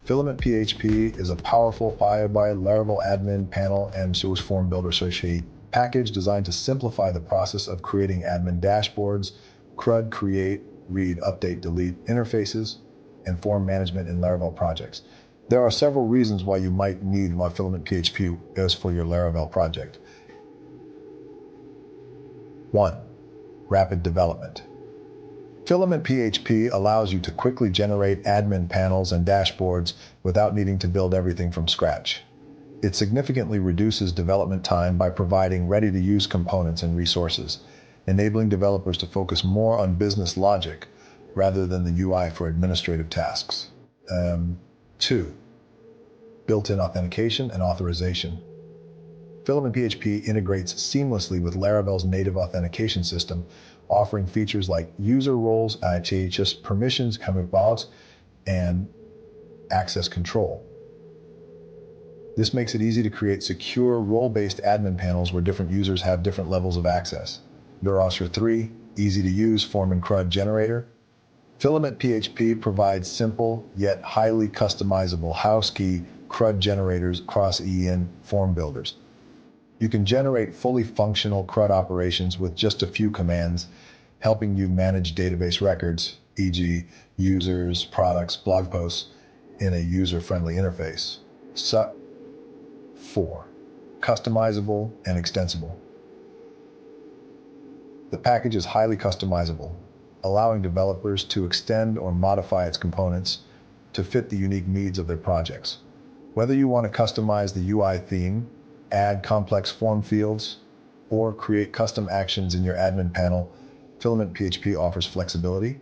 Filament PHP is a powerful Laravel admin panel and source form builder associate package designed to simplify the process of creating admin dashboards, CRUD create, read, update, delete interfaces, and form management in Laravel projects. There are several reasons why you might need what Filament PHP is for your Laravel project. 1. Rapid development. Filament PHP allows you to quickly generate admin panels and dashboards without needing to build everything from scratch. It significantly reduces development time by providing ready-to-use components and resources, enabling developers to focus more on business logic rather than the UI for administrative tasks. 2. Built-in authentication and authorization. Filament PHP integrates seamlessly with Laravel's native authentication system, offering features like user roles, just permissions, commit logs, and access control. This makes it easy to create secure role-based admin panels where different users have different levels of access. 3. Easy to use form and CRUD generator. Filament PHP provides simple yet highly customizable house-key CRUD generators across EN form builders. You can generate fully functional CRUD operations with just a few commands, helping you manage database records, e.g. users, products, blog posts, in a user-friendly interface. 4. Customizable and extensible. The package is highly customizable, allowing developers to extend or modify its components to fit the unique needs of their projects. Whether you want to customize the UI theme, add complex form fields, or create custom actions in your admin panel, Filament PHP offers flexibility.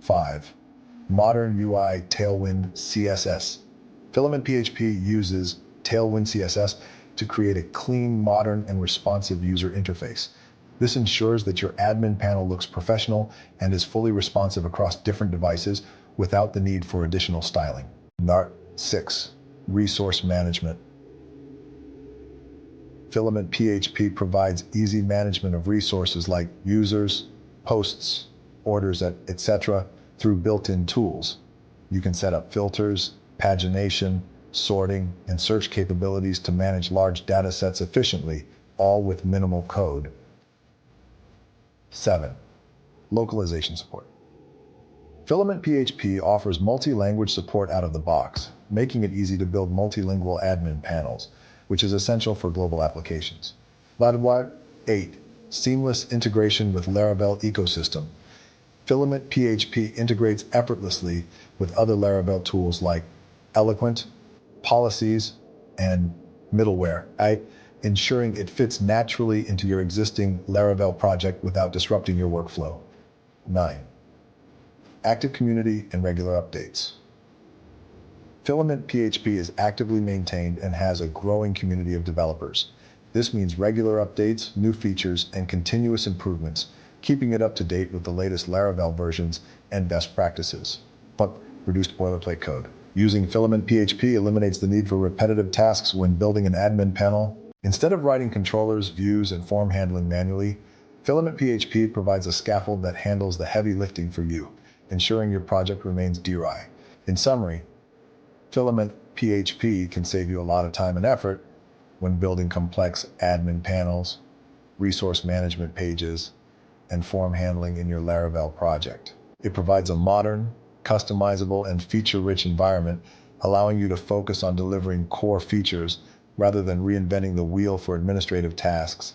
5. Modern UI Tailwind CSS. Filament PHP uses Tailwind CSS to create a clean, modern, and responsive user interface. This ensures that your admin panel looks professional and is fully responsive across different devices without the need for additional styling. 6. Resource management. Filament PHP provides easy management of resources like users, posts, orders, etc. through built-in tools. You can set up filters, pagination, sorting, and search capabilities to manage large data sets efficiently, all with minimal code. 7. Localization support. Filament PHP offers multi-language support out of the box, making it easy to build multilingual admin panels, which is essential for global applications. 8. Seamless integration with Laravel ecosystem. Filament PHP integrates effortlessly with other Laravel tools like Eloquent, policies, and middleware, ensuring it fits naturally into your existing Laravel project without disrupting your workflow. 9. Active community and regular updates. Filament PHP is actively maintained and has a growing community of developers. This means regular updates, new features, and continuous improvements, keeping it up to date with the latest Laravel versions and best practices. But reduced boilerplate code. Using Filament PHP eliminates the need for repetitive tasks when building an admin panel. Instead of writing controllers, views, and form handling manually, Filament PHP provides a scaffold that handles the heavy lifting for you, ensuring your project remains DRI. In summary, Filament PHP can save you a lot of time and effort when building complex admin panels, resource management pages, and form handling in your Laravel project. It provides a modern, customizable, and feature-rich environment, allowing you to focus on delivering core features rather than reinventing the wheel for administrative tasks.